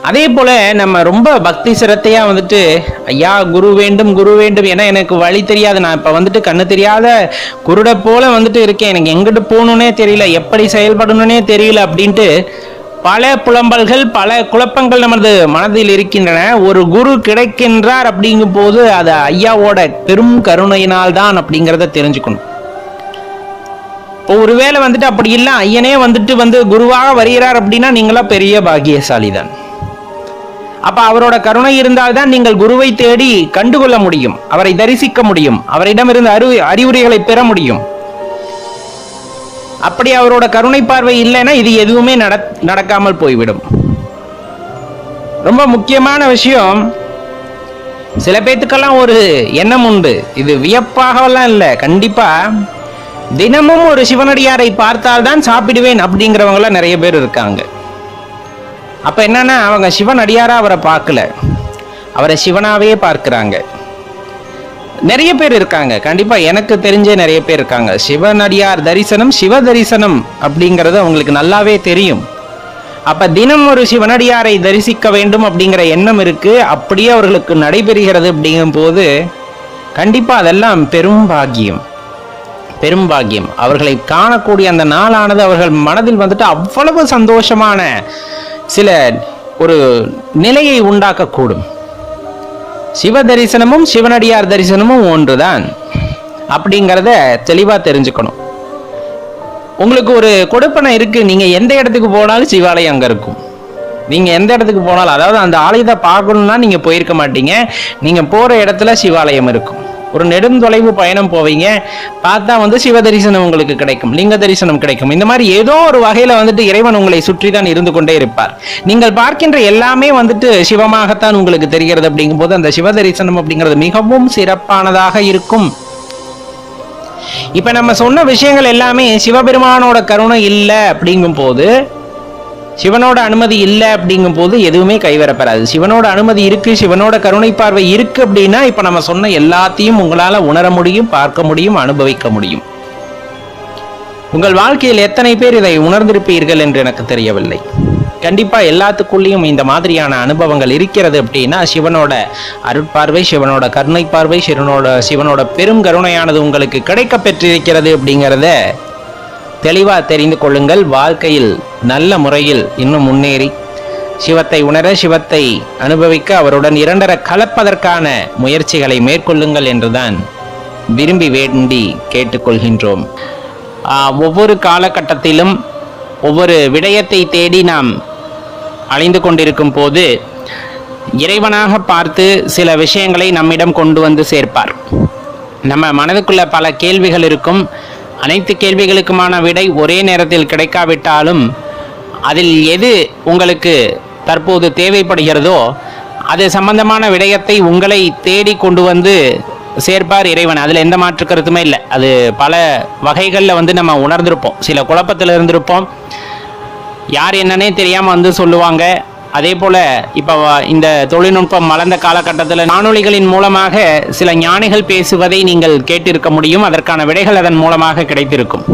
அதே போல நம்ம ரொம்ப பக்தி சிரத்தையா வந்துட்டு ஐயா குரு வேண்டும் குரு வேண்டும், ஏன்னா எனக்கு வழி தெரியாது, நான் இப்ப வந்துட்டு கண்ணு தெரியாத குருட போல வந்துட்டு இருக்கேன், எனக்கு எங்கிட்டு போகணுன்னே தெரியல, எப்படி செயல்படணும்னே தெரியல அப்படின்ட்டு பல புலம்பல்கள் பல குழப்பங்கள் நமது மனதில் இருக்கின்றன. ஒரு குரு கிடைக்கின்றார் அப்படிங்கும் போது அது ஐயாவோட பெரும் கருணையினால் தான் அப்படிங்கிறத தெரிஞ்சுக்கணும். இப்போ ஒருவேளை வந்துட்டு அப்படி இல்லை, ஐயனே வந்துட்டு குருவாக வருகிறார் அப்படின்னா நீங்களா பெரிய பாக்கியசாலி தான். அப்ப அவரோட கருணை இருந்தால்தான் நீங்கள் குருவை தேடி கண்டுகொள்ள முடியும், அவரை தரிசிக்க முடியும், அவரிடமிருந்து அறிவுரைகளை பெற முடியும். அப்படி அவரோட கருணை பார்வை இல்லைன்னா இது எதுவுமே நடக்காமல் போய்விடும். ரொம்ப முக்கியமான விஷயம், சில பேத்துக்கெல்லாம் ஒரு எண்ணம் உண்டு, இது வியப்பாகலாம் இல்லை, கண்டிப்பா தினமும் ஒரு சிவனடியாரை பார்த்தால்தான் சாப்பிடுவேன் அப்படிங்கிறவங்களாம் நிறைய பேர் இருக்காங்க. அப்ப என்னன்னா அவங்க சிவன் அடியாரா அவரை பார்க்கல, அவரை சிவனாவே பார்க்கிறாங்க. நிறைய பேர் இருக்காங்க, கண்டிப்பா எனக்கு தெரிஞ்ச நிறைய பேர் இருக்காங்க. சிவனடியார் தரிசனம் சிவ தரிசனம் அப்படிங்கிறது அவங்களுக்கு நல்லாவே தெரியும். அப்ப தினம் ஒரு சிவனடியாரை தரிசிக்க வேண்டும் அப்படிங்கிற எண்ணம் இருக்கு, அப்படியே அவர்களுக்கு நடைபெறுகிறது அப்படிங்கும் போது கண்டிப்பா அதெல்லாம் பெரும் பாக்கியம், பெரும் பாக்கியம். அவர்களை காணக்கூடிய அந்த நாளானது அவர்கள் மனதில் வந்துட்டு அவ்வளவு சந்தோஷமான சில ஒரு நிலையை உண்டாக்கக்கூடும். சிவ தரிசனமும் சிவனடியார் தரிசனமும் ஒன்றுதான் அப்படிங்கிறத தெளிவா தெரிஞ்சுக்கணும். உங்களுக்கு ஒரு கொடுப்பனை இருக்கு, நீங்க எந்த இடத்துக்கு போனாலும் சிவாலயம் அங்க இருக்கும். நீங்க எந்த இடத்துக்கு போனாலும், அதாவது அந்த ஆலயத்தை பார்க்கணும்னா நீங்க போயிருக்க மாட்டீங்க, நீங்க போற இடத்துல சிவாலயம் இருக்கும். ஒரு நெடுந்தொலைவு பயணம் போவீங்க, பார்த்தா சிவ தரிசனம் உங்களுக்கு கிடைக்கும், லிங்க தரிசனம் கிடைக்கும். இந்த மாதிரி ஏதோ ஒரு வகையில இறைவன் உங்களை சுற்றி தான் இருந்து கொண்டே இருப்பார். நீங்கள் பார்க்கின்ற எல்லாமே சிவமாகத்தான் உங்களுக்கு தெரிகிறது. அப்படிங்கும் போது அந்த சிவ தரிசனம் அப்படிங்கிறது மிகவும் சிறப்பானதாக இருக்கும். இப்ப நம்ம சொன்ன விஷயங்கள் எல்லாமே சிவபெருமானோட கருணை இல்லை அப்படிங்கும் போது, சிவனோட அனுமதி இல்லை அப்படிங்கும் போது எதுவுமே கைவரப்பெறாது. சிவனோட அனுமதி இருக்கு, சிவனோட கருணை பார்வை இருக்கு அப்படின்னா இப்ப நம்ம சொன்ன எல்லாத்தையும் உங்களால உணர முடியும், பார்க்க முடியும், அனுபவிக்க முடியும். உங்கள் வாழ்க்கையில் எத்தனை பேர் இதை உணர்ந்திருப்பீர்கள் என்று எனக்கு தெரியவில்லை. கண்டிப்பா எல்லாத்துக்குள்ளேயும் இந்த மாதிரியான அனுபவங்கள் இருக்கிறது அப்படின்னா சிவனோட அருட்பார்வை, சிவனோட கருணை பார்வை, சிவனோட பெரும் கருணையானது உங்களுக்கு கிடைக்க பெற்றிருக்கிறது அப்படிங்கிறத தெளிவா தெரிந்து கொள்ளுங்கள். வாழ்க்கையில் நல்ல முறையில் இன்னும் முன்னேறி சிவத்தை உணர, சிவத்தை அனுபவிக்க, அவருடன் இரண்டர கலப்பதற்கான முயற்சிகளை மேற்கொள்ளுங்கள் என்றுதான் விரும்பி வேண்டி கேட்டுக்கொள்கின்றோம். ஒவ்வொரு காலகட்டத்திலும் ஒவ்வொரு விடயத்தை தேடி நாம் அலைந்து கொண்டிருக்கும் போது இறைவனாக பார்த்து சில விஷயங்களை நம்மிடம் கொண்டு வந்து சேர்ப்பார். நம்ம மனதுக்குள்ள பல கேள்விகள் இருக்கும், அனைத்து கேள்விகளுக்குமான விடை ஒரே நேரத்தில் கிடைக்காவிட்டாலும் அதில் எது உங்களுக்கு தற்போது தேவைப்படுகிறதோ அது சம்பந்தமான விடயத்தை உங்களை தேடி கொண்டு வந்து சேர்ப்பார் இறைவன். அதில் எந்த மாற்று கருத்துமே இல்லை. அது பல வகைகளில் நம்ம உணர்ந்திருப்போம், சில குழப்பத்தில் இருந்திருப்போம், யார் என்னன்னே தெரியாமல் சொல்லுவாங்க. அதே போல் இப்போ இந்த தொழில்நுட்பம் வளர்ந்த காலகட்டத்தில் காணொளிகளின் மூலமாக சில ஞானிகள் பேசுவதை நீங்கள் கேட்டிருக்க முடியும், அதற்கான விடைகள் அதன் மூலமாக கிடைத்திருக்கும்.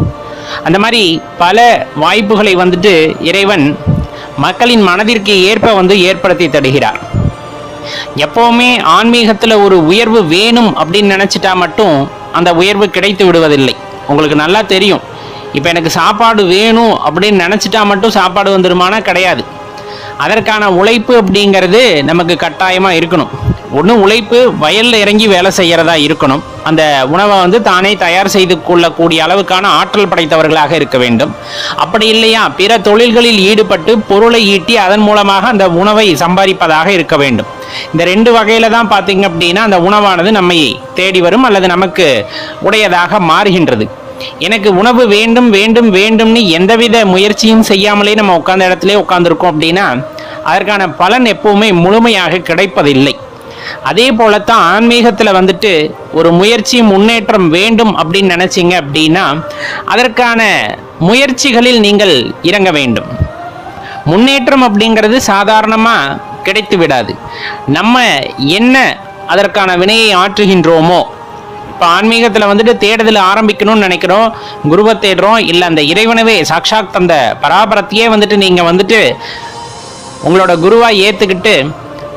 அந்த மாதிரி பல வாய்ப்புகளை இறைவன் மக்களின் மனதிற்கு ஏற்ப ஏற்படுத்தி தருகிறார். எப்போவுமே ஆன்மீகத்தில் ஒரு உயர்வு வேணும் அப்படின்னு நினச்சிட்டா மட்டும் அந்த உயர்வு கிடைத்து விடுவதில்லை. உங்களுக்கு நல்லா தெரியும், இப்போ எனக்கு சாப்பாடு வேணும் அப்படின்னு நினச்சிட்டா மட்டும் சாப்பாடு வந்துடுமானா கிடையாது. அதற்கான உழைப்பு அப்படிங்கிறது நமக்கு கட்டாயமாக இருக்கணும். ஒன்று உழைப்பு, வயலில் இறங்கி வேலை செய்கிறதா இருக்கணும். அந்த உணவை தானே தயார் செய்து கொள்ளக்கூடிய அளவுக்கான ஆற்றல் படைத்தவர்களாக இருக்க வேண்டும். அப்படி இல்லையா பிற தொழில்களில் ஈடுபட்டு பொருளை ஈட்டி அதன் மூலமாக அந்த உணவை சம்பாதிப்பதாக இருக்க வேண்டும். இந்த ரெண்டு வகையில தான் பார்த்தீங்க அப்படின்னா அந்த உணவானது நம்மை தேடி வரும் அல்லது நமக்கு உடையதாக மாறுகின்றது. எனக்கு உணவு வேண்டும் வேண்டும் வேண்டும்னு எந்தவித முயற்சியும் செய்யாமலே நம்ம உட்கார்ந்த இடத்துல உட்கார்ந்துருக்கோம் அப்படின்னா அதற்கான பலன் எப்பவுமே முழுமையாக கிடைப்பதில்லை. அதே போலத்தான் ஆன்மீகத்தில் ஒரு முயற்சி முன்னேற்றம் வேண்டும் அப்படின்னு நினைச்சிங்க அப்படின்னா அதற்கான முயற்சிகளில் நீங்கள் இறங்க வேண்டும். முன்னேற்றம் அப்படிங்கிறது சாதாரணமாக கிடைத்து விடாது. நம்ம என்ன அதற்கான வினையை ஆற்றுகின்றோமோ, இப்போ ஆன்மீகத்தில் தேடுதல் ஆரம்பிக்கணும்னு நினைக்கிறோம், குருவை தேடுறோம், இல்லை அந்த இறைவனவே சாட்சாத் அந்த பராபரத்தையே நீங்கள் உங்களோட குருவாக ஏற்றுக்கிட்டு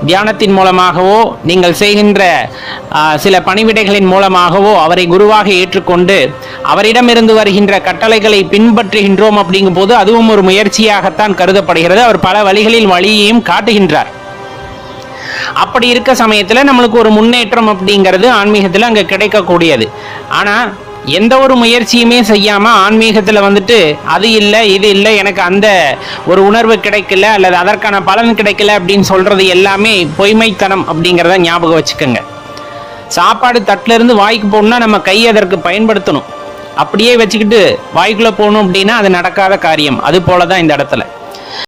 தியானத்தின் மூலமாகவோ நீங்கள் செய்கின்ற சில பணிவிடைகளின் மூலமாகவோ அவரை குருவாக ஏற்றுக்கொண்டு அவரிடமிருந்து வருகின்ற கட்டளைகளை பின்பற்றுகின்றோம் அப்படிங்கும் போது அதுவும் ஒரு முயற்சியாகத்தான் கருதப்படுகிறது. அவர் பல வழிகளில் வழியையும் காட்டுகின்றார். அப்படி இருக்க சமயத்தில் நம்மளுக்கு ஒரு முன்னேற்றம் அப்படிங்கிறது ஆன்மீகத்தில் அங்கே கிடைக்கக்கூடியது. ஆனால் எந்த ஒரு முயற்சியுமே செய்யாமல் ஆன்மீகத்தில் வந்துட்டு அது இல்லை இது இல்லை எனக்கு அந்த ஒரு உணர்வு கிடைக்கல அல்லது அதற்கான பலன் கிடைக்கல அப்படின்னு சொல்கிறது எல்லாமே பொய்மைத்தனம் அப்படிங்கிறத ஞாபகம் வச்சுக்கோங்க. சாப்பாடு தட்டிலிருந்து வாய்க்கு போகணுன்னா நம்ம கை அதற்கு பயன்படுத்தணும். அப்படியே வச்சுக்கிட்டு வாய்க்குள்ளே போகணும் அப்படின்னா அது நடக்காத காரியம். அது போல தான் இந்த இடத்துல